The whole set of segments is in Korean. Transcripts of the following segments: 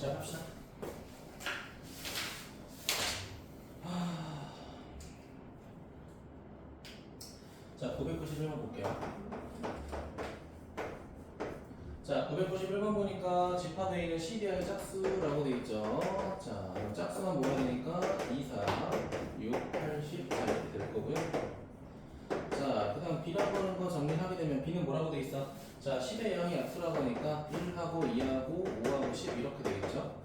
시작합시다. 자, 991번 볼게요. 자, 991번 보니까 집합에 있는 12하의 짝수라고 돼 있죠. 자, 그럼 짝수만 모아야 되니까 2, 4, 6, 8, 10 자, 이렇게 될 거고요. 자, 그 다음 B라고 하는 거 정리하게 되면 B는 뭐라고 돼 있어? 자, 10의 양이 약수라고 하니까 1하고 2하고 5하고 10 이렇게 되겠죠.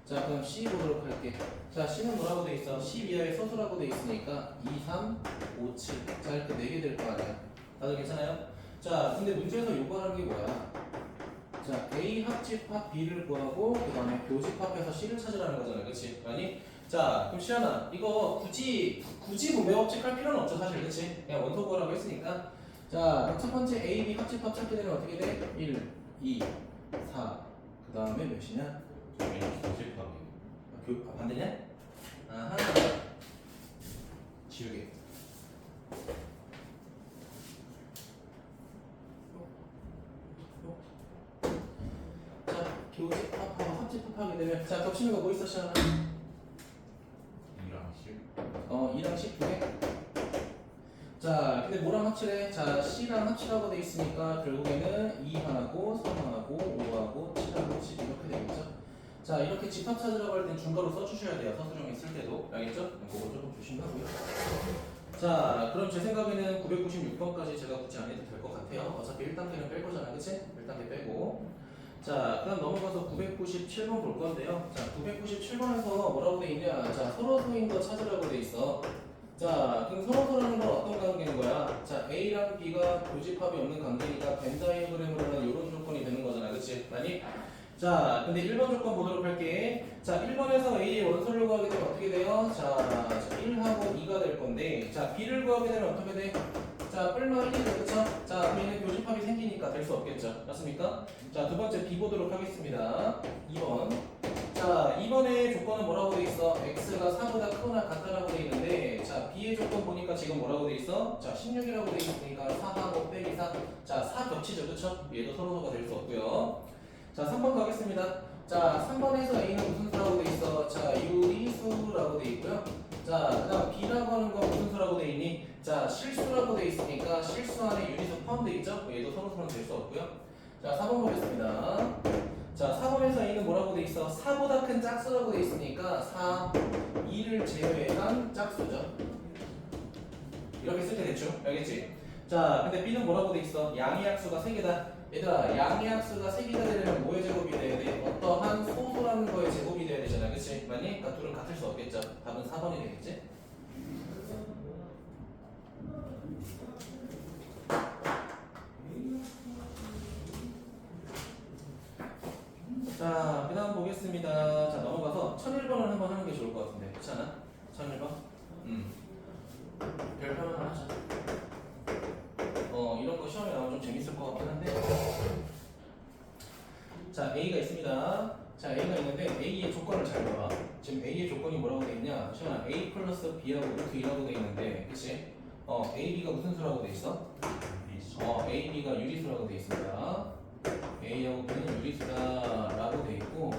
자, 그럼 C 보도록 할게. 자, C는 뭐라고 돼 있어? 12하의 소수라고 돼 있으니까 2, 3, 5, 7. 자, 이렇게 4개 될 거 아니야. 다들 괜찮아요? 자, 근데 문제에서 요구하는 게 뭐야? 자, A 합집합 B를 구하고 그 다음에 교집합해서 C를 찾으라는 거잖아. 그치? 아니? 자, 그럼 시연아, 이거 굳이 무배합집 할 필요는 없죠, 사실. 그치? 그냥 원소 구하라고 했으니까. 자, 그럼 첫 번째 A, B 합집합 찾게 되면 어떻게 돼? 1, 2, 4. 그 다음에 몇이냐? 저기 교집합이 반대냐? 아하. 지우개. 자, 교집합하고 합집합하게 되면 자, 겹치는 거 뭐 있어, 시연아? 2랑 10 2랑 10 두 개. 자, 근데 뭐랑 합치래? 자, C랑 합치라고 돼 있으니까 결국에는 2하고 3하고 5하고 7하고 10 이렇게 되겠죠? 자, 이렇게 집합 찾으라고 할 땐 중괄호 써주셔야 돼요. 서술형에 쓸 때도. 알겠죠? 그거 조금 조심하고요. 자, 그럼 제 생각에는 996번까지 제가 굳이 안 해도 될 것 같아요. 어차피 1단계는 뺄 거잖아. 그치? 1단계 빼고. 자, 그다음 넘어가서 997번 볼 건데요. 자, 997번에서 뭐라고 돼 있냐? 자, 서로소인 거 찾으라고 돼 있어. 자, 그럼 서로소라는 건 어떤 관계인 거야? 자, A랑 B가 교집합이 없는 관계니까 벤 다이어그램으로는 이런 조건이 되는 거잖아. 그치? 아니? 자, 근데 1번 조건 보도록 할게. 자, 1번에서 A의 원소를 구하게 되면 어떻게 돼요? 자, 1하고 2가 될 건데, 자, B를 구하게 되면 어떻게 돼? 자, 뿔만 1이죠, 그쵸? 자, 그럼 얘는 교집합이 생기니까 될 수 없겠죠. 맞습니까? 자, 두 번째 B 보도록 하겠습니다. 2번. 자, 2번의 조건은 뭐라고 돼 있어? X가 4보다 크거나 같다라고 돼 있는데, 자, B의 조건 보니까 지금 뭐라고 돼 있어? 자, 16이라고 돼 있으니까 4하고 빼기 4. 자, 4 겹치죠, 그쵸? 얘도 서로가 될 수 없고요. 자, 3번 가겠습니다. 자, 3번에서 A는 무슨 수라고 돼 있어? 자, 유리수라고 돼 있고요. 자, 그 다음 B라고 하는 건 무슨 수라고 돼 있니? 자, 실수라고 돼 있으니까 실수 안에 유리수 포함돼 있죠? 얘도 서로서로 될 수 없고요. 자, 4번 보겠습니다. 자, 4번에서 A는 뭐라고 돼 있어? 4보다 큰 짝수라고 돼 있으니까 4, 2를 제외한 짝수죠. 이렇게 쓸 때 대충 알겠지? 자, 근데 B는 뭐라고 돼 있어? 양의 약수가 3개다. 얘들아, 양의 약수가 3개가 되려면 뭐의 제곱이 돼야 돼? 어떠한 소수라는 거의 제곱이 돼야 되잖아. 그치? 맞니? 그러니까 둘은 같을 수 없겠죠. 답은 4번이 되겠지? 자, 그 다음 보겠습니다. 자, 넘어가서 1001번을 한번 하는 게 좋을 것 같은데. 그렇지 않아? 1001번? 별표 하나 하자. 이런 거 시험에 나오면 좀 재밌을 것 같긴 한데. 자, A가 있습니다. 자, A가 있는데 A의 조건을 잘 봐봐. 지금 A의 조건이 뭐라고 돼 있냐? 시원아, A 플러스 B하고 루트 2라고 돼 있는데, 그치? A, B가 무슨 수라고 돼 있어? A, B가 유리수라고 돼 있습니다. A하고 B는 유리수다라고 돼 있고,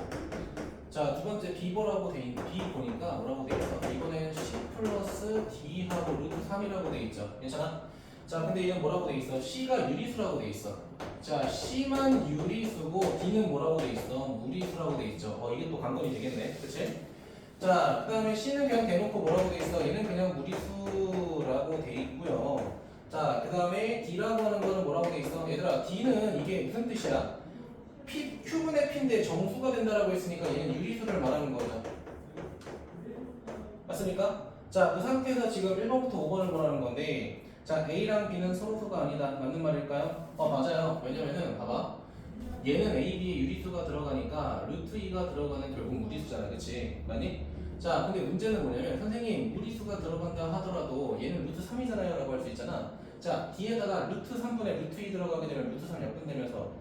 자, 두 번째 B 보라고 돼 있는 B 보니까 뭐라고 돼 있어? 이번에는 C 플러스 D하고 루트 3이라고 돼 있죠. 괜찮아? 자, 근데 얘는 뭐라고 돼 있어? C가 유리수라고 돼 있어. 자, C만 유리수고 D는 뭐라고 돼 있어? 무리수라고 돼 있죠. 이게 또 관건이 되겠네. 그치? 자, 그 다음에 C는 그냥 대놓고 뭐라고 돼 있어? 얘는 그냥 무리수라고 돼 있고요. 자, 그 다음에 D라고 하는 거는 뭐라고 돼 있어? 얘들아, D는 이게 무슨 뜻이야? Q분의 P인데 정수가 된다라고 했으니까 얘는 유리수를 말하는 거죠. 맞습니까? 자, 그 상태에서 지금 1번부터 5번을 보라는 건데, 자, A랑 B는 서로수가 아니다. 맞는 말일까요? 맞아요. 왜냐면은, 봐봐. 얘는 A, B에 유리수가 들어가니까 루트 2가 들어가는 결국 무리수잖아. 그치? 맞니? 자, 근데 문제는 뭐냐면, 선생님, 무리수가 들어간다 하더라도 얘는 루트 3이잖아요. 라고 할 수 있잖아. 자, 뒤에다가 루트 3분의 루트 2 들어가게 되면 루트 3 역분되면서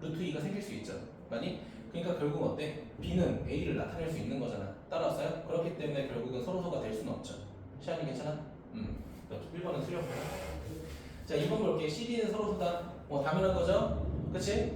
루트 2가 생길 수 있죠. 맞니? 그러니까 결국 어때? B는 A를 나타낼 수 있는 거잖아. 따라왔어요? 그렇기 때문에 결국은 서로소가 될 수는 없죠. 시안이 괜찮아? 1번은 틀렸고요. 자, 2번 볼게. CD는 서로소다. 당연한 거죠? 그치?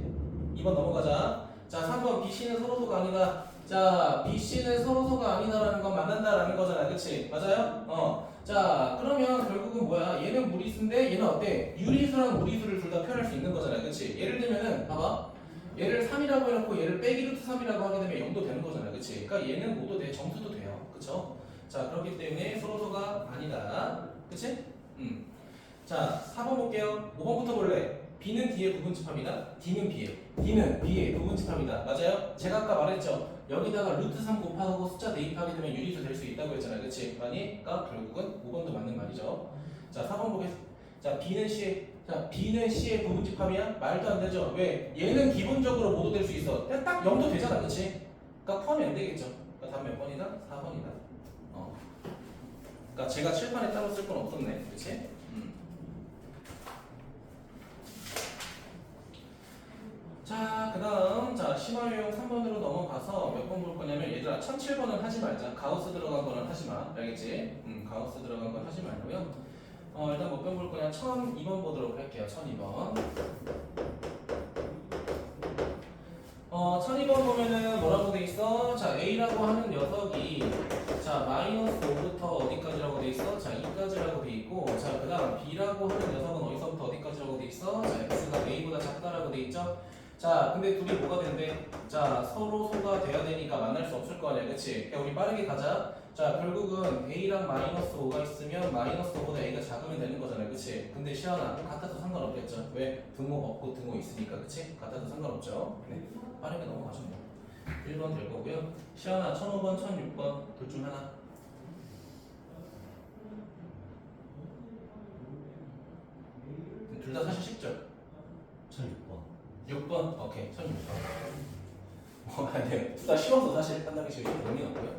2번 넘어가자. 자, 3번 BC는 서로소가 아니다. 자, BC는 서로서가 아니다라는 건 만난다라는 거잖아. 그치? 맞아요? 자, 그러면 결국은 뭐야? 얘는 무리수인데 얘는 어때? 유리수랑 무리수를 둘 다 표현할 수 있는 거잖아. 그치? 예를 들면은, 봐봐. 얘를 3이라고 해놓고 얘를 빼기 루트 3이라고 하게 되면 0도 되는 거잖아. 그치? 그러니까 얘는 뭐도 돼. 점수도 돼요. 그쵸? 자, 그렇기 때문에 서로서가 아니다. 그치? 자, 4번 볼게요. 5번부터 볼래? B는 D의 부분집합이다. D는 B의 부분집합이다. 맞아요? 제가 아까 말했죠. 여기다가 루트 3 곱하고 숫자 대입하게 되면 유리수 될 수 있다고 했잖아요. 그치? 그러니까 결국은 5번도 맞는 말이죠. 자, 4번 보겠습니다. 자, B는 C의 부분집합이야? 말도 안 되죠. 왜? 얘는 기본적으로 모두 될 수 있어. 그냥 딱 0도 되잖아. 그치? 그러니까 포함이 안 되겠죠. 그러니까 답 몇 번이다? 4번이다. 그러니까 제가 칠판에 따로 쓸 건 없었네. 그치? 자, 그 다음, 자, 심화유형 3번으로 넘어가서 몇 번 볼 거냐면, 얘들아, 1007번은 하지 말자. 가우스 들어간 거는 하지 마. 알겠지? 가우스 들어간 건 하지 말고요. 일단 몇 번 볼 거냐? 1002번 보도록 할게요. 1002번. 1002번 보면은 뭐라고 돼 있어? 자, A라고 하는 녀석이, 자, 마이너스 5부터 어디까지라고 돼 있어? 자, 2까지라고 돼 있고, 자, 그 다음 B라고 하는 녀석은 어디서부터 어디까지라고 돼 있어? 자, X가 A보다 작다라고 돼 있죠? 자, 근데 둘이 뭐가 된대? 자, 서로 소가 돼야 되니까 만날 수 없을 거 아니야, 그치? 그냥 우리 빠르게 가자. 자, 결국은 A랑 마이너스 5가 있으면 마이너스 5보다 A가 작으면 되는 거잖아요, 그치? 근데 시연아, 같아도 상관없겠죠? 왜? 등호 없고 등호 있으니까, 그치? 같아도 상관없죠? 네, 빠르게 넘어가죠, 뭐. 1번 될 거고요. 시연아, 1005번, 1006번 둘 중 하나. 둘 다 사실 쉽죠? 1006번. 6번? 오케이, 1006번. 네, 둘 다 쉬워서 사실 판단하기 쉬운 의미는 없고요.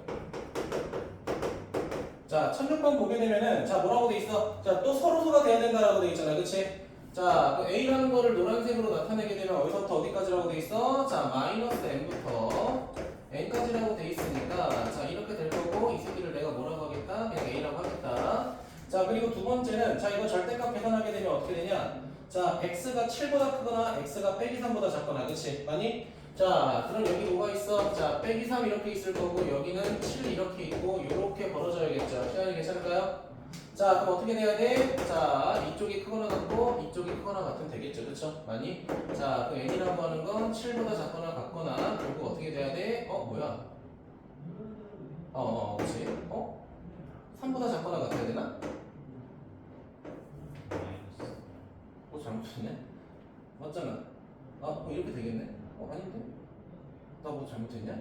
자, 1006번 보게 되면은, 자, 뭐라고 돼 있어? 자, 또 서로소가 돼야 된다라고 돼 있잖아, 그치? 자, 그 A라는 거를 노란색으로 나타내게 되면 어디서부터 어디까지라고 돼 있어? 자, 마이너스 N부터 N까지라고 돼 있으니까, 자, 이렇게 될 거고, 이 새끼를 내가 뭐라고 하겠다? 그냥 A라고 하겠다. 자, 그리고 두 번째는, 자, 이거 절대값 계산하게 되면 어떻게 되냐? 자, x가 7보다 크거나 x가 빼기 3보다 작거나, 그치? 맞니? 자, 그럼 여기 뭐가 있어? 자, 빼기 3 이렇게 있을 거고, 여기는 7 이렇게 있고, 이렇게 벌어져야겠죠. 시간이 괜찮을까요? 자, 그럼 어떻게 돼야 돼? 자, 이쪽이 크거나 같고, 이쪽이 크거나 같으면 되겠죠. 그쵸? 맞니? 자, 그 n이라고 하는 건 7보다 작거나 같거나, 결국 어떻게 돼야 돼? 뭐야? 그치? 3보다 작거나 같아야 되나? 잘못했네? 맞잖아. 이렇게 되겠네? 아닌데? 나 뭐 잘못했냐?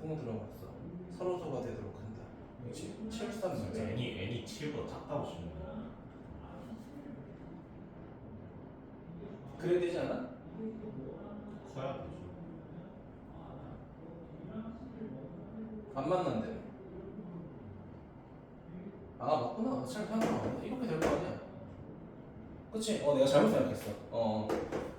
등호 들어갔어. 서로소가 되도록 한다. 그렇지? 7, 3 맞아. N이 7보다 작다고 주는 거야. 그래야 되지 않아? 커야 되죠. 안 만난대. 맞구나. 잘 생각해봐. 이렇게 될 거 아니야? 그치? 내가 잘못 생각했어.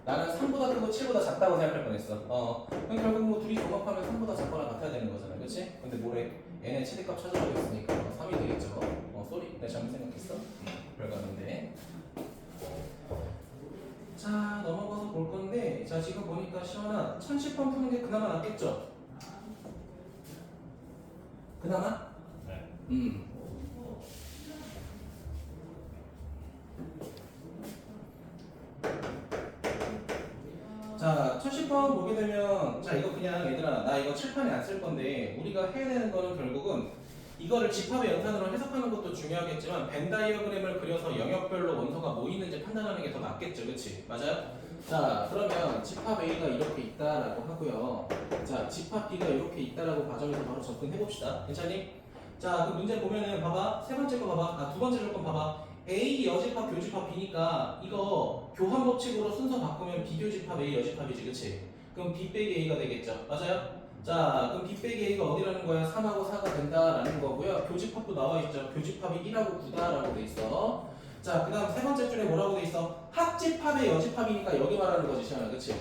나는 3보다 크고 7보다 작다고 생각할 뻔했어. 그럼 결국 뭐 둘이 종합하면 3보다 작거나 같아야 되는 거잖아. 그치? 근데 뭐래? n의 최대값 찾아가고 있으니까 3이 되겠죠. 쏘리. 내가 잘못 생각했어. 별거 아닌데. 자, 넘어가서 볼 건데, 자, 지금 보니까 시원한 1010번 푸는 게 그나마 낫겠죠? 그나마? 네. 자, 1010번 보게 되면, 자, 이거 그냥 얘들아, 나 이거 칠판에 안 쓸 건데, 우리가 해야 되는 거는 결국은 이거를 집합의 연산으로 해석하는 것도 중요하겠지만, 벤 다이어그램을 그려서 영역별로 원소가 뭐 있는지 판단하는 게 더 낫겠죠, 그치? 맞아요? 자, 그러면 집합 A가 이렇게 있다라고 하고요. 자, 집합 B가 이렇게 있다라고 가정해서 바로 접근해 봅시다. 괜찮니? 자, 그 문제 보면은 봐봐. 세 번째 거 봐봐. 두 번째 조건 봐봐. A 여집합 교집합 B니까 이거 교환 법칙으로 순서 바꾸면 비교집합 A 여집합이지, 그치? 그럼 B 빼기 A가 되겠죠, 맞아요? 자, 그럼 B 빼기 A가 어디라는 거야? 3하고 4가 된다라는 거고요. 교집합도 나와 있죠. 교집합이 1하고 9다라고 돼 있어. 자, 그 다음 세 번째 줄에 뭐라고 돼 있어? 합집합의 여집합이니까 여기 말하는 거지, 시원아, 그치?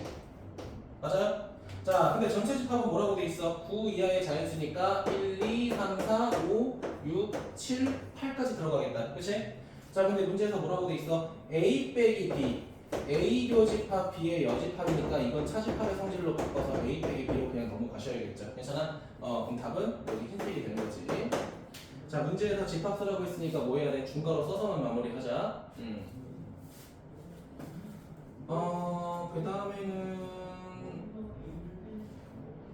맞아요? 자, 근데 전체 집합은 뭐라고 돼 있어? 9 이하의 자연수니까 1, 2, 3, 4, 5, 6, 7, 8까지 들어가겠다, 그치? 자, 근데 문제에서 뭐라고 돼 있어? A 빼기 B, A 교집합 B의 여집합이니까 이건 차집합의 성질로 바꿔서 A 빼기 B로 그냥 넘어가셔야겠죠. 답은 여기 흰색이 되는 거지. 자, 문제에서 집합 쓰라고 했으니까 뭐 해야 돼? 중괄호 써서만 마무리하자. 그 다음에는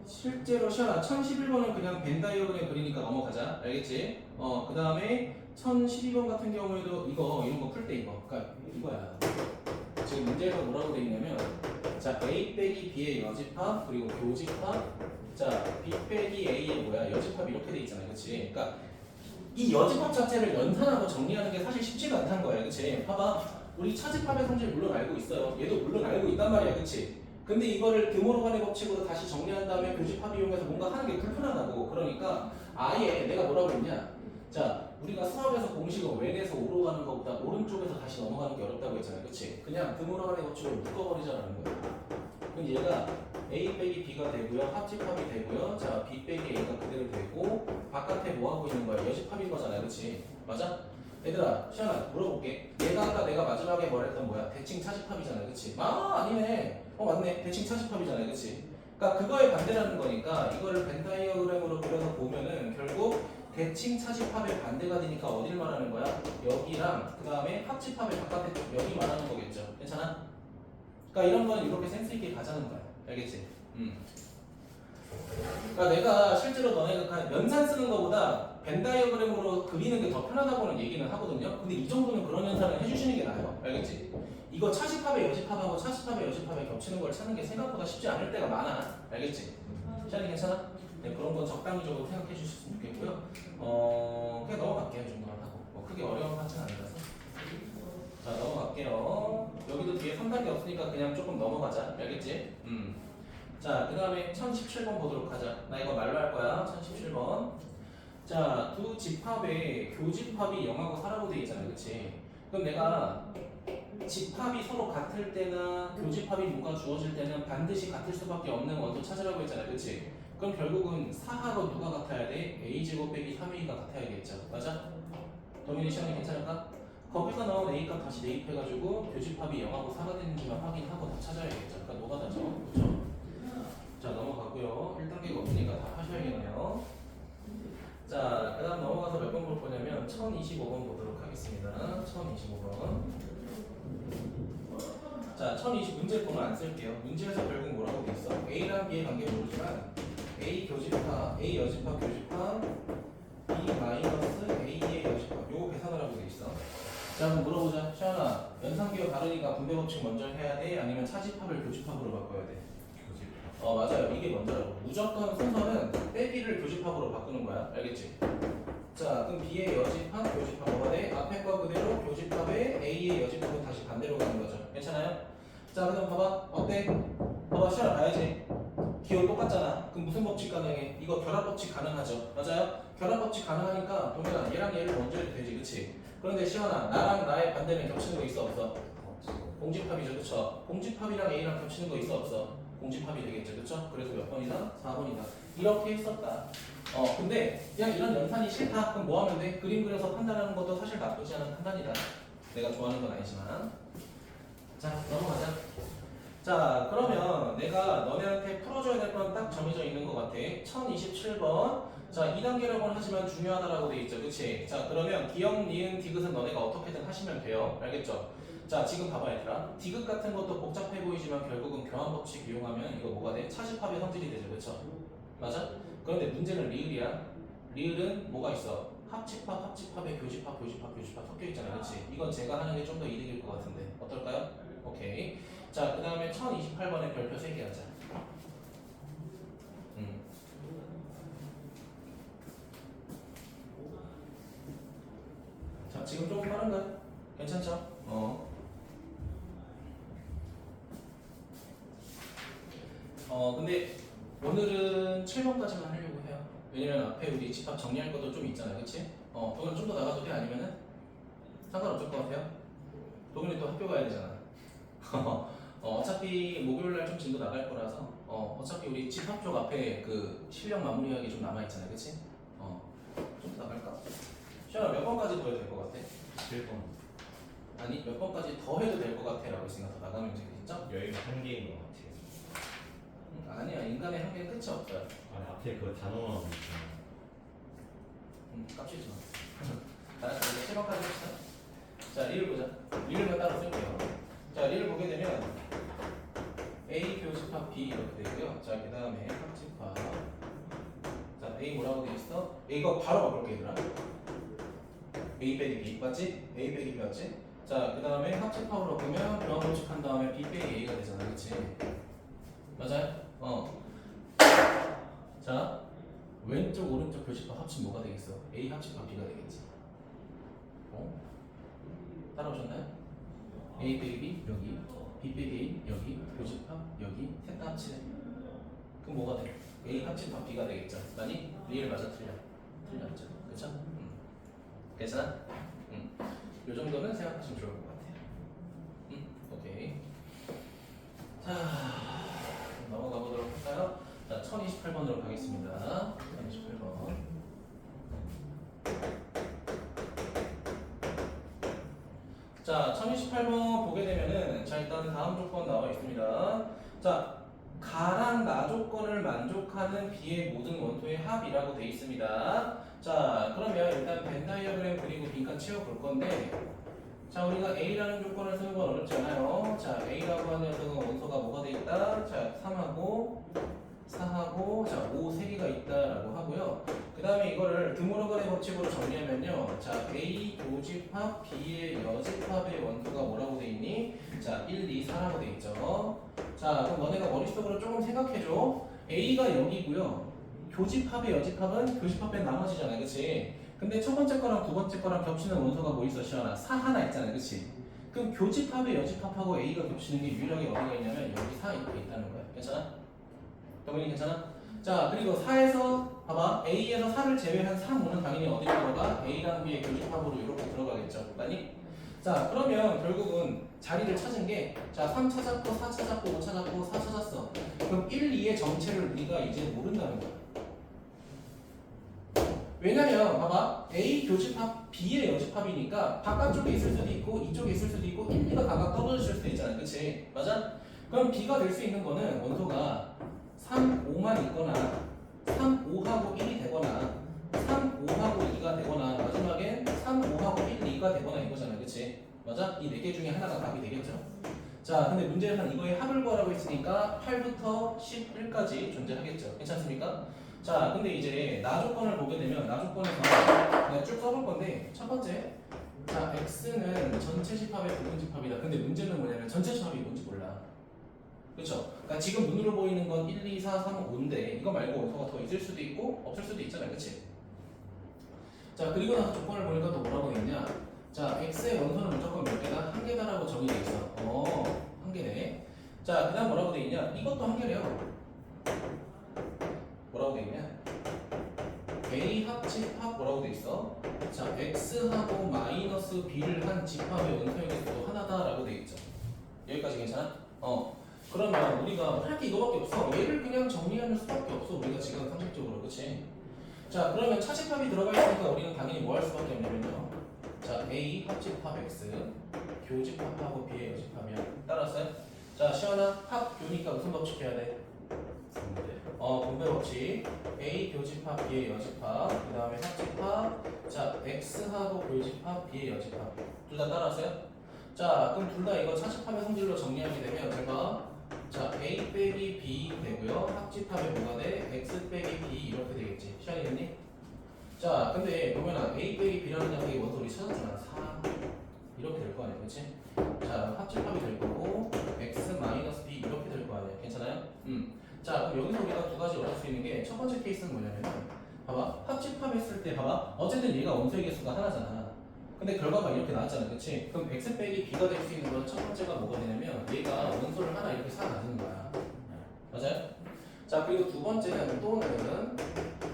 실제로 시험아 1011번은 그냥 벤 다이어그램 그리니까 넘어가자. 알겠지? 그 다음에 1012번 같은 경우에도 이런 거 풀 때 그러니까 이거야. 지금 문제에서 뭐라고 돼 있냐면, 자, A 빼기 B의 여집합, 그리고 교집합, 자, B 빼기 A의 뭐야? 여집합 이렇게 돼 있잖아. 그치? 그러니까 이 여집합 자체를 연산하고 정리하는 게 사실 쉽지가 않다는 거야. 그치? 봐봐. 우리 차집합의 성질 물론 알고 있어요. 얘도 물론 알고 있단 말이야. 그치? 근데 이거를 드모르간의 법칙으로 다시 정리한 다음에 교집합 이용해서 뭔가 하는 게 불편하다고. 그러니까 아예 내가 뭐라고 했냐? 자, 우리가 수학에서 공식을 왼에서 오로 가는 것보다 오른쪽에서 다시 넘어가는 게 어렵다고 했잖아요. 그치? 그냥 드모르간의 법칙으로 묶어버리자라는 거야. 그럼 얘가 A 빼기 B가 되고요. 합집합이 되고요. 자, B 빼기 A가 그대로 되고 바깥에 뭐 하고 있는 거야? 여집합인 거잖아요. 그치? 맞아? 얘들아, 시연아 물어볼게. 얘가 아까 내가 마지막에 말했던 뭐야? 대칭 차집합이잖아. 그치? 맞네. 맞네. 대칭 차집합이잖아요. 그치? 그러니까 그거에 반대라는 거니까 이거를 벤 다이어그램으로 그려서 보면은 결국 대칭 차집합의 반대가 되니까 어딜 말하는 거야? 여기랑 그 다음에 합집합의 바깥에 쪽 여기 말하는 거겠죠. 괜찮아? 그러니까 이런 거는 이렇게 센스 있게 가자는 거야. 알겠지? 그러니까 내가 실제로 너네가 연산 쓰는 거보다 벤 다이어그램으로 그리는 게 더 편하다고는 얘기는 하거든요. 근데 이 정도는 그런 연산을 해주시는 게 나아요. 알겠지? 이거 차집합의 여집합하고 차집합의 여집합에 겹치는 걸 찾는 게 생각보다 쉽지 않을 때가 많아. 알겠지? 시간이 괜찮아? 네, 그런 건 적당히적으로 생각해 주셨으면 좋겠고요. 그냥 넘어갈게요. 이 정도만 하고. 뭐 크게 어려운 것 같지는 않아서. 자, 넘어갈게요. 여기도 뒤에 3단계 없으니까 그냥 조금 넘어가자. 알겠지? 자, 그 다음에 1017번 보도록 하자. 나 이거 말로 할 거야. 1017번. 자, 두 집합의 교집합이 0하고 4라고 되어 있잖아. 그치? 그럼 내가 집합이 서로 같을 때나 교집합이 뭐가 주어질 때는 반드시 같을 수밖에 없는 원소 찾으라고 했잖아. 그치? 그럼 결국은 4하고 누가 같아야 돼? A제곱 빼기 3A가 같아야겠죠. 맞아? 도민이 시험이 괜찮을까? 거기서 나온 A값 다시 대입해가지고 교집합이 0하고 4가 되는지만 확인하고 다 찾아야겠죠. 그러니까 노가다죠. 그쵸? 자, 넘어가고요. 1단계가 없으니까 다 하셔야겠네요. 자, 그 다음 넘어가서 몇 번 볼 거냐면 1025번 보도록 하겠습니다. 1025번. 자, 1020 문제 번호 안 쓸게요. 문제에서 결국 뭐라고 돼 있어? A랑 B의 관계 모르지만 A 교집합, A 여집합 교집합 B 마이너스 A의 여집합 요거 계산을 하고 돼 있어. 자, 한번 물어보자. 시연아, 연산기호 다르니까 분배 법칙 먼저 해야 돼? 아니면 차집합을 교집합으로 바꿔야 돼? 교집합. 맞아요. 이게 먼저라고. 무조건 순서는 빼기를 교집합으로 바꾸는 거야. 알겠지? 자, 그럼 B의 여집합, 교집합 뭐가 돼? 앞에 거 그대로 교집합에 A의 여집합은 다시 반대로 가는 거죠. 괜찮아요? 자, 그럼 봐봐. 어때? 봐봐, 시연아 봐야지. 기호 똑같잖아. 그럼 무슨 법칙 가능해? 이거 결합 법칙 가능하죠. 맞아요? 결합 법칙 가능하니까 동현아 얘랑 얘를 먼저 해도 되지. 그치? 그런데 시연아, 나랑 나의 반대는 겹치는 거 있어 없어? 공집합이죠. 그쵸? 공집합이랑 A랑 겹치는 거 있어 없어? 공집합이 되겠죠. 그쵸? 그래서 몇 번이다? 4번이다. 이렇게 했었다. 근데 그냥 이런 연산이 싫다. 그럼 뭐 하면 돼? 그림 그려서 판단하는 것도 사실 나쁘지 않은 판단이다. 내가 좋아하는 건 아니지만. 자, 넘어가자. 자, 그러면 내가 너네한테 풀어줘야 될 건 딱 정해져 있는 것 같아. 1027번. 자, 2단계라고는 하지만 중요하다라고 돼 있죠. 그치? 자, 그러면 기억, 니은, 디귿은 너네가 어떻게든 하시면 돼요. 알겠죠? 자, 지금 봐봐 얘들아. 디귿 같은 것도 복잡해 보이지만 결국은 교환법칙 이용하면 이거 뭐가 돼? 차집합의 성질이 되죠. 그쵸? 맞아? 그런데 문제는 리을이야. 리을은 뭐가 있어? 합집합, 합집합에 교집합, 교집합, 교집합 섞여 있잖아요. 그치? 이건 제가 하는 게 좀 더 이득일 것 같은데. 어떨까요? 오케이. 자, 그 다음에 1028번에 별표 3개 하자. 자, 지금 조금 빠른가? 괜찮죠? 근데 오늘은 7번까지만 하려고 해요. 왜냐면 앞에 우리 집합 정리할 것도 좀 있잖아요. 그치? 오늘 좀 더 나가도 돼? 아니면은? 상관없을 것 같아요? 도민이 또 학교 가야 되잖아. 어차피 목요일날 좀 진도 나갈 거라서 어차피 우리 집합 쪽 앞에 그 실력 마무리하기 좀 남아있잖아요. 그치? 좀 더 나갈까? 시연아 몇 번까지 더 해도 될 것 같아? 7번. 아니 몇 번까지 더 해도 될 것 같아 라고 했으니까 더 나가면 되겠죠? 여기가 한계인 것 같아요. 아니야, 인간의 한계는 끝이 없어요. 아니 앞에 그 단어만 있잖아. 깝치지 마. 알았어, 이제 7번까지 합시다. 자, 리를 보자. 리를 따로 쓸게요. 자, 리를 보게 되면 A 교집합 B 이렇게 되고요. 자, 그 다음에 합집합. 자, A 뭐라고 돼 있어? 이거 바로 바꿀게 얘들아. A 빼기 B 맞지? A 빼기 B 맞지? 자, 그 다음에 합집합으로 보면 교환법칙한 다음에 B 빼기 A가 되잖아, 그렇지? 맞아요? 자, 왼쪽 오른쪽 교집합 합친 뭐가 되겠어? A 합집합 B가 되겠지. 따라오셨나요? A 빼기 B 여기, B 빼기 A 여기, 교집합 여기, 셋 다 합치네. 그럼 뭐가 돼? A 합집합 B가 되겠죠. 아니? 리를 맞아 틀려. 틀렸죠. 그쵸? 괜찮아? 요 정도는 생각하시면 좋을 것 같아요. 오케이. 자, 넘어가 보도록 할까요? 자, 1028번으로 가겠습니다. 1028번. 자, 1028번 보게 되면은, 자, 일단 다음 조건 나와 있습니다. 자, 가랑 나 조건을 만족하는 B의 모든 원소의 합이라고 되어 있습니다. 자, 그러면 일단 벤 다이어그램 그리고 빈칸 채워볼 건데, 자, 우리가 A라는 조건을 쓰는 건 어렵지 않아요. 자, A라고 하는 녀석은 원소가 뭐가 돼 있다? 자, 3하고 4하고 자, 5 3개가 있다라고 하고요. 그 다음에 이거를 드모르간의 법칙으로 정리하면요. 자, A 교집합 B의 여집합의 원소가 뭐라고 돼 있니? 자, 1, 2, 4라고 돼 있죠. 자, 그럼 너네가 머릿속으로 조금 생각해줘. A가 여기고요. 교집합의 여집합은 교집합 뺀 나머지잖아, 그치? 근데 첫 번째 거랑 두 번째 거랑 겹치는 원소가 뭐 있어, 시원아? 4 하나 있잖아, 그치? 그럼 교집합의 여집합하고 A가 겹치는 게 유일하게 어디가 있냐면 여기 4 이렇게 있다는 거야. 괜찮아? 동현이 괜찮아? 자, 그리고 4에서 봐봐. A에서 4를 제외한 3, 5는 당연히 어디로 들어가? A랑 B의 교집합으로 이렇게 들어가겠죠. 맞니? 자, 그러면 결국은 자리를 찾은 게 자, 3 찾았고 4 찾았고 5 찾았고 4 찾았어. 그럼 1, 2의 정체를 우리가 이제 모른다는 거야. 왜냐면 봐봐. A 교집합 B의 여집합이니까 바깥쪽에 있을 수도 있고 이쪽에 있을 수도 있고 1, 2가 각각 떨어질 수도 있잖아. 그치? 맞아? 그럼 B가 될 수 있는 거는 원소가 3, 5만 있거나 3, 5하고 1이 되거나 3, 5하고 2가 되거나 마지막엔 3, 5하고 1, 2가 되거나 이거잖아. 그치? 맞아? 이 4개 중에 하나가 답이 되겠죠? 자, 근데 문제는 이거의 합을 구하라고 했으니까 8부터 11까지 존재하겠죠. 괜찮습니까? 자, 근데 이제 나 조건을 보게 되면 나 조건에서 내가 쭉 써볼 건데 첫 번째 자, X는 전체 집합의 부분 집합이다. 근데 문제는 뭐냐면 전체 집합이 뭔지 몰라. 그쵸? 그러니까 지금 눈으로 보이는 건 1, 2, 4, 3, 5인데 이거 말고 원소가 더 있을 수도 있고 없을 수도 있잖아요. 그치? 자, 그리고 나서 조건을 보니까 또 뭐라고 했냐? 자, X의 원소는 무조건 몇 개다? 한 개다라고 정의돼 있어. 한 개네. 자, 그 다음 뭐라고 돼 있냐? 이것도 한 개래요. 뭐라고 돼 있냐? A 합집합 뭐라고 돼 있어? 자, X하고 마이너스 B를 한 집합의 원소의 개수도 하나다라고 돼 있죠. 여기까지 괜찮아? 그러면 우리가 할 게 이거밖에 없어. 얘를 그냥 정리하는 수밖에 없어. 우리가 지금 상식적으로. 그치? 자, 그러면 차집합이 들어가 있으니까 우리는 당연히 뭐 할 수밖에 없냐면요. 자, A 합집합 X 교집합하고 B의 여집합이야. 따라왔어요? 자, 시원아 합교니까 무슨 법칙 해야 돼? 분배 법칙. A 교집합 B의 여집합 그 다음에 합집합. 자, X하고 교집합 B의 여집합 둘 다 따라왔어요? 자, 그럼 둘 다 이거 차집합의 성질로 정리하게 되면 제가 자, A 빼기 B 되고요. 합집합에 뭐가 돼? X 빼기 B 이렇게 되겠지. 시간이 됐니? 자, 근데 보면 A 빼기 B라는 녀석의 원소 우리 찾았잖아. 4 이렇게 될 거 아니야, 그렇지? 자, 합집합이 될 거고 X 마이너스 B 이렇게 될 거 아니야. 괜찮아요? 자, 그럼 여기서 우리가 두 가지 얻을 수 있는 게 첫 번째 케이스는 뭐냐면 봐봐. 합집합했을 때 봐봐. 어쨌든 얘가 원소의 개수가 하나잖아. 근데 결과가 이렇게 나왔잖아, 그치? 그럼 X 빼기 B가 될 수 있는 건 첫 번째가 뭐가 되냐면 얘가 원소를 하나 이렇게 쌓아가지는 거야. 맞아요? 자, 그리고 두 번째는 또는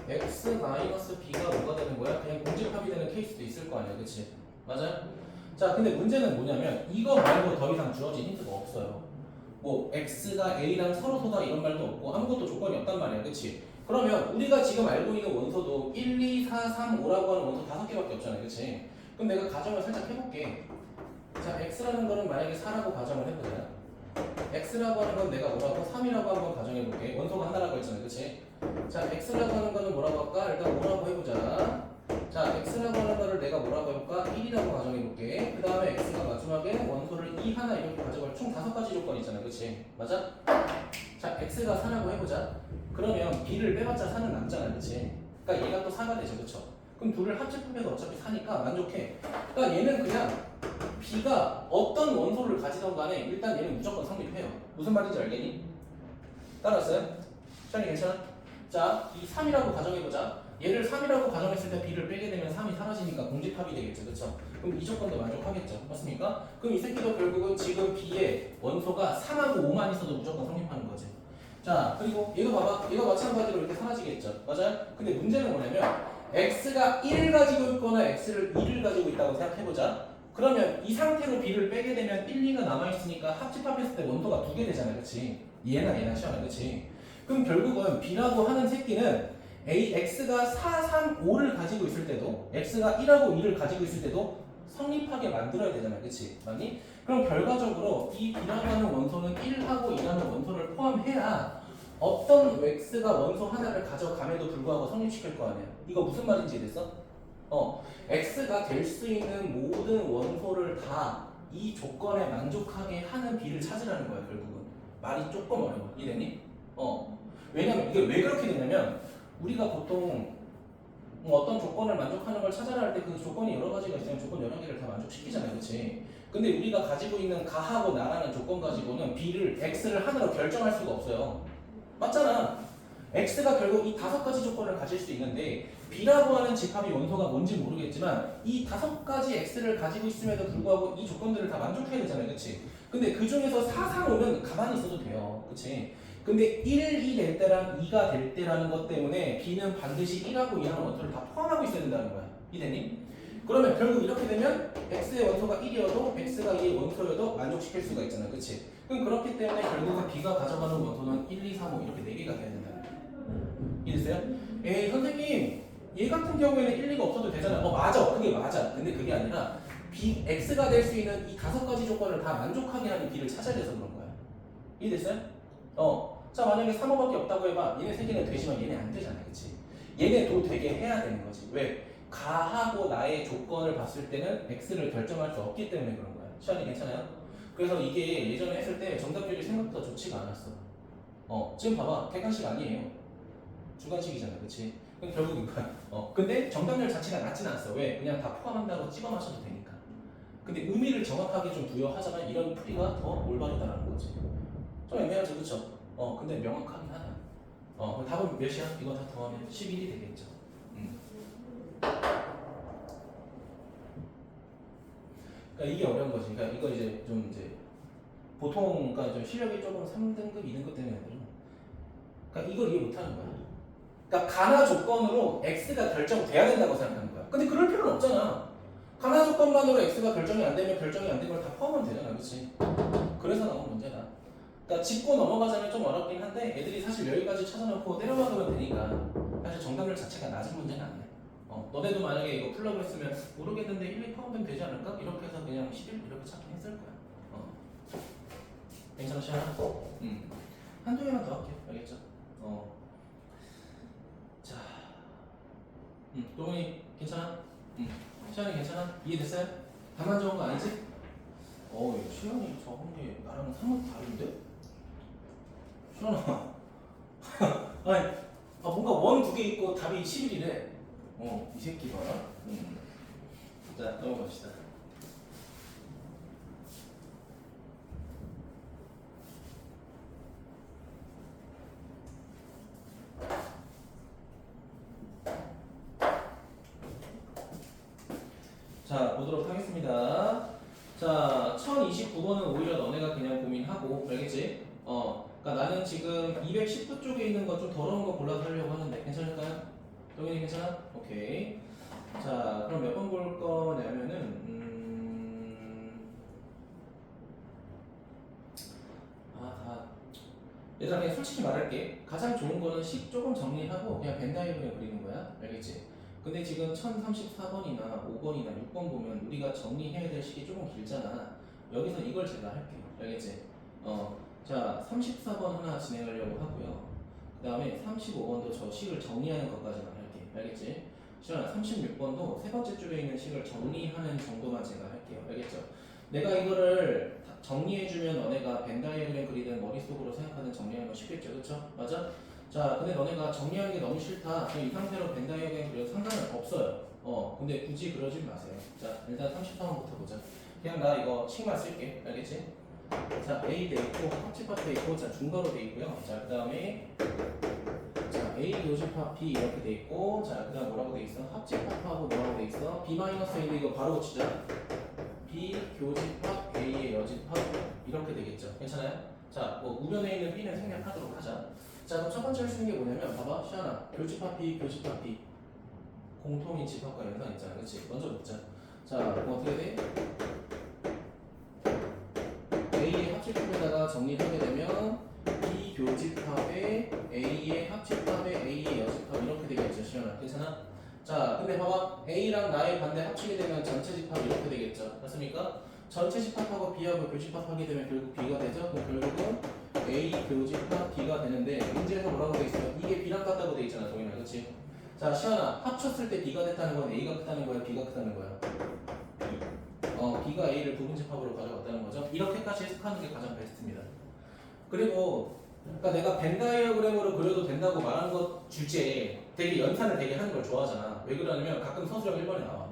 X 마이너스 B가 뭐가 되는 거야? 그냥 공집합이 되는 케이스도 있을 거 아니야, 그치? 맞아요? 자, 근데 문제는 뭐냐면 이거 말고 더 이상 주어진 힌트가 없어요. 뭐 X가 A랑 서로소다 이런 말도 없고 아무것도 조건이 없단 말이야, 그치? 그러면 우리가 지금 알고 있는 원소도 1, 2, 4, 3, 5라고 하는 원소 5개밖에 없잖아요, 그치? 그럼 내가 가정을 살짝 해볼게. 자, X라는 거는 만약에 4라고 가정을 해보자. x라고 하는 건 내가 뭐라고? 3이라고 한번 가정해볼게. 원소가 하나라고 했잖아, 그치? 자, x라고 하는 거는 뭐라고 할까? 일단 5라고 해보자. 자, x라고 하는 거를 내가 뭐라고 해볼까? 1이라고 가정해볼게. 그 다음에 x가 마지막에 원소를 2 하나 이렇게 가져갈 총 5가지 조건이 있잖아, 그치? 맞아? 자, x가 4라고 해보자. 그러면 b를 빼봤자 4는 남잖아, 그치? 그러니까 얘가 또 4가 되죠, 그쵸? 그럼 둘을 합집하면 어차피 4니까 만족해. 그러니까 얘는 그냥 b가 어떤 원소를 가지던 간에 일단 얘는 무조건 성립해요. 무슨 말인지 알겠니? 따라왔어요? 시간이 괜찮아? 자, 이 3이라고 가정해보자. 얘를 3이라고 가정했을 때 b를 빼게 되면 3이 사라지니까 공집합이 되겠죠, 그쵸? 그럼 이 조건도 만족하겠죠, 맞습니까? 그럼 이 새끼도 결국은 지금 b의 원소가 3하고 5만 있어도 무조건 성립하는 거지. 자, 그리고 얘도 봐봐. 얘가 마찬가지로 이렇게 사라지겠죠, 맞아요? 근데 문제는 뭐냐면 x가 1을 가지고 있거나 x를 2를 가지고 있다고 생각해보자. 그러면 이 상태로 b를 빼게 되면 1, 2가 남아있으니까 합집합했을 때 원소가 2개 되잖아, 그치? 얘나 시원해, 그치? 그럼 결국은 b라고 하는 새끼는 x가 4, 3, 5를 가지고 있을 때도 x가 1하고 2를 가지고 있을 때도 성립하게 만들어야 되잖아, 그치? 맞니? 그럼 결과적으로 이 b라고 하는 원소는 1하고 2라는 원소를 포함해야 어떤 x가 원소 하나를 가져감에도 불구하고 성립시킬 거 아니야. 이거 무슨 말인지 이해됐어? x가 될 수 있는 모든 원소를 다 이 조건에 만족하게 하는 b를 찾으라는 거야, 결국은. 말이 조금 어려워. 이해되니? 왜냐면 이게 왜 그렇게 되냐면 우리가 보통 뭐 어떤 조건을 만족하는 걸 찾아라 할 때 그 조건이 여러 가지가 있으면 조건 여러 개를 다 만족시키잖아요, 그치? 근데 우리가 가지고 있는 가하고 나라는 조건 가지고는 b를 x를 하나로 결정할 수가 없어요. 맞잖아. x가 결국 이 5가지 조건을 가질 수 있는데 b라고 하는 집합이 원소가 뭔지 모르겠지만 이 5가지 x를 가지고 있음에도 불구하고 이 조건들을 다 만족해야 되잖아요, 그치? 근데 그 중에서 4, 3, 5는 가만히 있어도 돼요, 그치? 근데 1이 될 때랑 2가 될 때라는 것 때문에 b는 반드시 1하고 2라는 원소를 다 포함하고 있어야 된다는 거야. 이해되니? 그러면 결국 이렇게 되면 x의 원소가 1이어도 x가 2의 원소여도 만족시킬 수가 있잖아, 그치? 그럼 그렇기 때문에 결국은 b가 가져가는 원소는 1, 2, 3, 5 이렇게 4개가 돼야 된다는 거야. 이해됐어요? 에이 선생님 얘 같은 경우에는 1, 2가 없어도 되잖아. 맞아, 그게 맞아. 근데 그게 아니라 b, x가 될 수 있는 이 5가지 조건을 다 만족하게 하는 b를 찾아야 돼서 그런 거야. 이해됐어요? 자 만약에 3호밖에 없다고 해봐. 얘네 3개는 되지만 얘네 안 되잖아, 그치? 얘네도 되게 해야 되는 거지. 왜? 가하고 나의 조건을 봤을 때는 x를 결정할 수 없기 때문에 그런 거야. 시간이 괜찮아요? 그래서 이게 예전에 했을 때 정답률이 생각보다 좋지가 않았어. 지금 봐봐, 객관식 아니에요. 주관식이잖아, 그치? 그럼 결국 이거야. 근데 정답률 자체가 낮진 않았어. 왜? 그냥 다 포함한다고 찍어 마셔도 되니까. 근데 의미를 정확하게 좀 부여하자면 이런 풀이가 더 올바르다라는 거지. 좀 애매하죠, 그쵸? 근데 명확하긴 하다. 그럼 답은 몇이야? 이거 다 더하면 11이 되겠죠. 그러니까 이게 어려운 거지. 그러니까 이거 이제 좀 이제 보통 그러니까 좀 실력이 조금 3등급, 2등급 되는 애들은 그러니까 이걸 이해 못하는 거야. 그러니까 가나 조건으로 x가 결정돼야 된다고 생각하는 거야. 근데 그럴 필요는 없잖아. 가나 조건만으로 x가 결정이 안 되면 결정이 안 된 걸 다 포함하면 되잖아, 그렇지? 그래서 나온 문제다. 그러니까 짚고 넘어가자면 좀 어렵긴 한데 애들이 사실 여기까지 찾아놓고 때려박으면 되니까 사실 정답률 자체가 낮은 문제는 아니야. 너네도 만약에 이거 풀라고 했으면 모르겠는데 1, 2 포함되면 되지 않을까? 이렇게 해서 그냥 11 이렇게 찾긴 했을 거야. 괜찮아, 시아? 한두 개만 더 할게. 알겠죠? 자, 동훈이 괜찮아? 시안이 괜찮아? 이해됐어요? 답만 적은 거 아니지? 시안이 적은 게 나랑 사뭇 다른데? 시안아 아니, 뭔가 원 2개 있고 답이 11이래. 이 새끼 봐라. 자, 넘어갑시다. 자, 보도록 하겠습니다. 자, 1029번은 오히려 너네가 그냥 고민하고, 알겠지? 그러니까 나는 지금 219 쪽에 있는 거 좀 더러운 거 골라서 하려고 하는데 괜찮을까요? 동현이 괜찮아? 오케이. 자, 그럼 몇 번 볼 거냐면은 얘들아 그냥 솔직히 말할게. 가장 좋은 거는 식 조금 정리하고 그냥 벤 다이어그램 그리는 거야. 알겠지? 근데 지금 1034번이나 5번이나 6번 보면 우리가 정리해야 될 식이 조금 길잖아. 여기서 이걸 제가 할게. 알겠지? 자 34번 하나 진행하려고 하고요. 그 다음에 35번도 저 식을 정리하는 것까지만 할게. 알겠지? 시원아 36번도 세 번째 줄에 있는 식을 정리하는 정도만 제가 할게요. 알겠죠? 내가 이거를 정리해주면 너네가 벤 다이어그램 그리든 머릿속으로 생각하는 정리하는 거 쉽겠죠? 그쵸? 맞아? 자 근데 너네가 정리하는 게 너무 싫다. 그럼 이 상태로 벤 다이어그램 그려도 상관은 없어요. 근데 굳이 그러지 마세요. 자 일단 34번부터 보자. 그냥 나 이거 식만 쓸게. 알겠지? 자 A 돼 있고 합집합 돼 있고 자 중괄호 돼 있고요. 자 그 다음에 자 A 교집합 B 이렇게 돼 있고 자 그 다음 뭐라고 돼 있어? 합집합하고 뭐라고 돼 있어? B-A인데 이거 바로 고치자. B 교집합 A의 여집합 이렇게 되겠죠. 괜찮아요? 자 뭐 우변에 있는 B는 생략하도록 하자. 자 그럼 첫 번째 할 수 있는 게 뭐냐면 봐봐 시아나 교집합 B 교집합 B 공통인 집합과 연산 있잖아. 그렇지? 먼저 먹자. 자 그럼 어떻게 돼? A의 합집합에다가 정리하게 되면 B 교집합에 A의 합집합에 A의 여집합 이렇게 되겠죠. 시연아 괜찮아? 자 근데 봐봐 A랑 나의 반대 합치게 되면 전체 집합 이렇게 되겠죠. 맞습니까? 전체 집합하고 B하고 교집합하게 되면 결국 B가 되죠. 그럼 결국은 A 교집합 B가 되는데 문제에서 뭐라고 돼 있어요? 이게 B랑 같다고 돼 있잖아. 동현아 그렇지? 자 시연아 합쳤을 때 B가 됐다는 건 A가 크다는 거야 B가 크다는 거야? B가 A를 부분집합으로 가져갔다는 거죠. 이렇게까지 해석하는 게 가장 베스트입니다. 그리고 그러니까 내가 벤 다이어그램으로 그려도 된다고 말한 것 주제에 되게 연산을 되게 하는 걸 좋아하잖아. 왜 그러냐면 가끔 서술형 1번에 나와.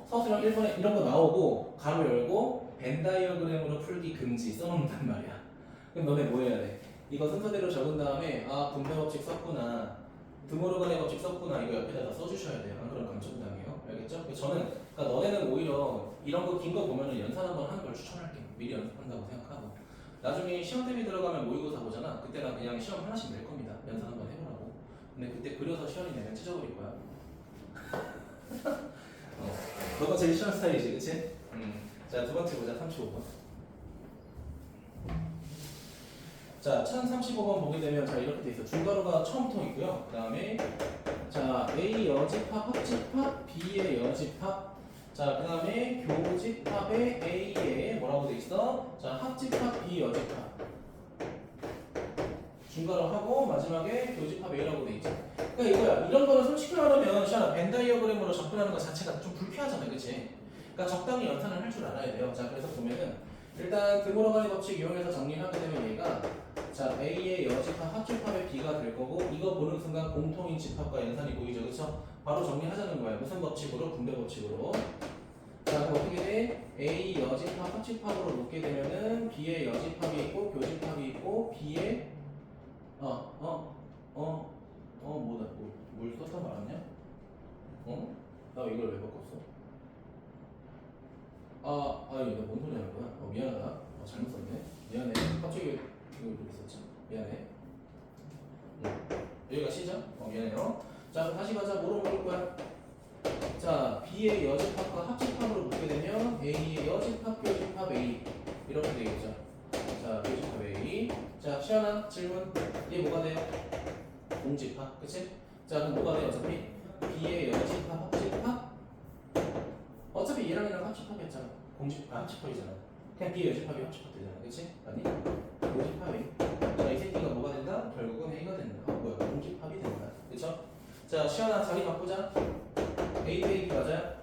서술형 1번에 이런 거 나오고 가로 열고 벤 다이어그램으로 풀기 금지 써놓는단 말이야. 그럼 너네 뭐 해야 돼? 이거 순서대로 적은 다음에 아 분배 법칙 썼구나 드모르간의 법칙 썼구나 이거 옆에다 다 써주셔야 돼요. 안 그러면 감점당해요. 알겠죠? 저는 그러니까 너네는 오히려 이런 거 긴 거 보면은 연산 한번 하는 걸 추천할게. 미리 연습한다고 생각하고 나중에 시험 대비 들어가면 모의고사 보잖아. 그때는 그냥 시험 하나씩 낼 겁니다. 연산 한번 해보라고. 근데 그때 그려서 시험이 내면 찢어버릴 거야. 너가 제일 시험 스타일이지, 그치? 자, 두 번째 보자. 35번. 자, 1035번 보게 되면 자 이렇게 돼 있어. 중괄호가 처음부터 있고요. 그 다음에 자 A 여집합 합집합 B의 여집합 자 그 다음에 교집합의 A의 뭐라고 돼 있어? 자 합집합 B 여집합 중괄호 하고 마지막에 교집합 A라고 돼 있죠. 그러니까 이거야. 이런 거는 솔직히 말하면 시아나 벤 다이어그램으로 접근하는 것 자체가 좀 불쾌하잖아요, 그치? 그러니까 적당히 연산을 할 줄 알아야 돼요. 자 그래서 보면은 일단 드모르간의 법칙 이용해서 정리하게 되면 얘가 자 A의 여집합 합집합의 B가 될 거고 이거 보는 순간 공통인 집합과 연산이 보이죠, 그렇죠? 바로 정리하자는 거예요. 무슨 법칙으로? 분배 법칙으로. 자 그럼 어떻게 돼? A 여집합 합집합으로 놓게 되면은 B의 여집합이 있고 교집합이 있고 B의 뭐다 뭘 썼다 말았냐? 나 이걸 왜 바꿨어? 이거 뭔 소리 하는 거야? 미안하다. 잘못 썼네. 미안해. 갑자기 이거 이렇게 썼지? 미안해. 여기가 시죠? 미안해요. 자, 그럼 다시 가자. 뭐로 묶을 거야? 자, B의 여집합과 합집합으로 묶게 되면 A의 여집합, 교집합 A 이렇게 되겠죠. 자, 교집합 A. 자, 시연아 질문. 이게 뭐가 돼요? 공집합, 그치? 자, 그럼 뭐가 돼요? 어차피 B의 여집합, 합집합. 어차피 얘랑 얘랑 합집합이었잖아. 합집합이잖아. 그냥 B의 여집합이 합집합 되잖아, 그치? 아니? 공집합 A. 자, 이 새끼가 뭐가 된다? 결국은 A가 된다. 뭐야? 공집합이 된다. 그쵸? 자, 시연아 자리 바꾸자. A 대 A 맞아요?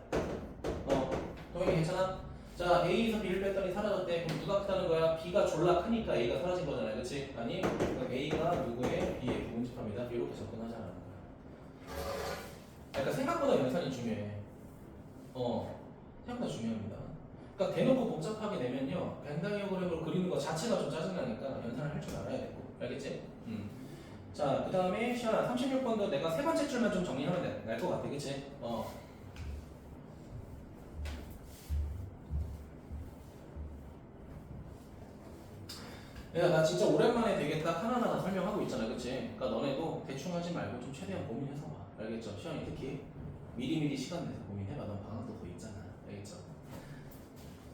동영이 괜찮아? 자, A에서 B를 뺐더니 사라졌대. 그럼 누가 크다는 거야? B가 졸라 크니까 A가 사라진 거잖아요, 그치? 아니? 그럼 A가 누구의? B의 부분집합이다. 이렇게 접근하자는 거야. 그러니까 생각보다 연산이 중요해. 생각보다 중요합니다. 그러니까 대놓고 복잡하게 내면요 벤 다이어그램으로 그리는 거 자체가 좀 짜증나니까 연산을 할 줄 알아야 되고 알겠지? 자, 그 다음에 시연아 36번도 내가 세 번째 줄만 좀 정리하면 날 것 같아, 그치? 야, 나 진짜 오랜만에 되게 딱 하나하나 설명하고 있잖아, 그치? 그러니까 너네도 대충 하지 말고 좀 최대한 고민해서 봐, 알겠죠? 시연이 특히 미리미리 시간 내서 고민해봐. 넌 방학도 더 있잖아, 알겠죠?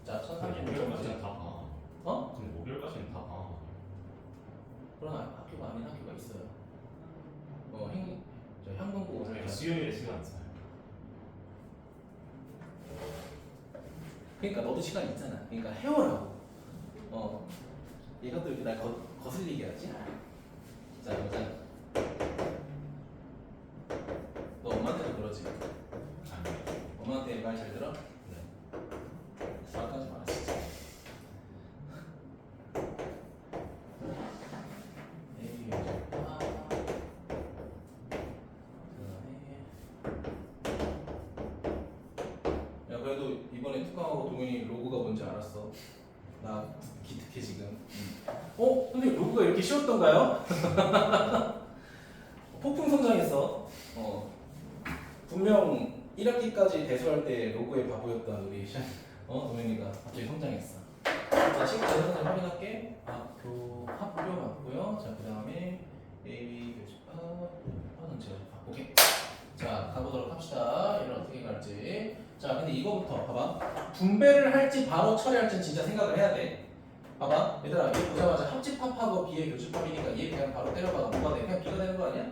자, 목요일까지는 1036번 다 봐. 근데 목요일까지는 다 봐. 그런 학교가 아닌 학교가 있어요. 향동고 오늘 수요일에 시간 안 써요. 그러니까 너도 시간 있잖아. 그러니까 해오라고. 얘가 또 이렇게 날 거슬리게 하지? 자, 보자. 너 엄마한테도 그러지? 아니. 엄마한테 말 잘 들어? 네. 수학하지 마라 진짜. 에이, 야, 그래도 이번에 뚜껑하고 동현이 로고가 뭔지 알았어. 나 기특해 지금. 근데 로고가 이렇게 쉬웠던가요? 폭풍 성장했어. 분명 1학기까지 대수할 때 로고에 바보였던 우리 동현이가 갑자기 성장했어. 자, 지금 대상을 확인할게. 학교 맞고요. 자, 그 다음에 A 교집합, 전체 교집합. 오케이. 자, 가보도록 합시다. 이걸 어떻게 갈지. 자, 근데 이거부터 봐봐. 분배를 할지 바로 처리할지 진짜 생각을 해야 돼. 봐봐, 얘들아, 이거 보자마자 합집합하고 B의 교집합이니까 얘 그냥 바로 때려봐도 뭐가 돼? 그냥 B가 되는 거 아니야?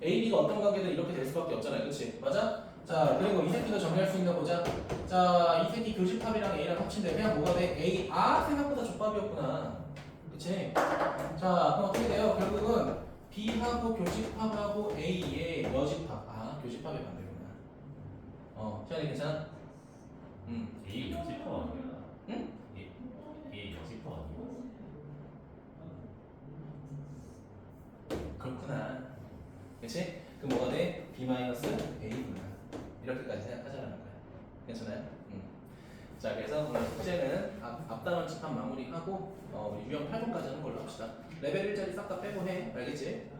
A, B가 어떤 관계든 이렇게 될 수밖에 없잖아요, 그치? 맞아? 자, 그리고 이 새끼도 정리할 수 있나 보자. 자, 이 새끼 교집합이랑 A랑 합친데 그냥 뭐가 돼? A, 생각보다 족밥이었구나. 그치? 자, 그럼 어떻게 돼요? 결국은 B하고 교집합하고 A의 여집합. 교집합의 반대구나. 시안이 괜찮아? A 여지퍼 아니야? 응? A 여지퍼 아니야? 그렇구나. 그치? 그럼 뭐가 돼? B-A구나. 이렇게까지 생각하자는 거야. 괜찮아요? 자, 그래서 오늘 숙제는 앞단원 집합 마무리하고 우리 유형 8번까지 하는 걸로 합시다. 레벨 1짜리 싹 다 빼고 해. 알겠지?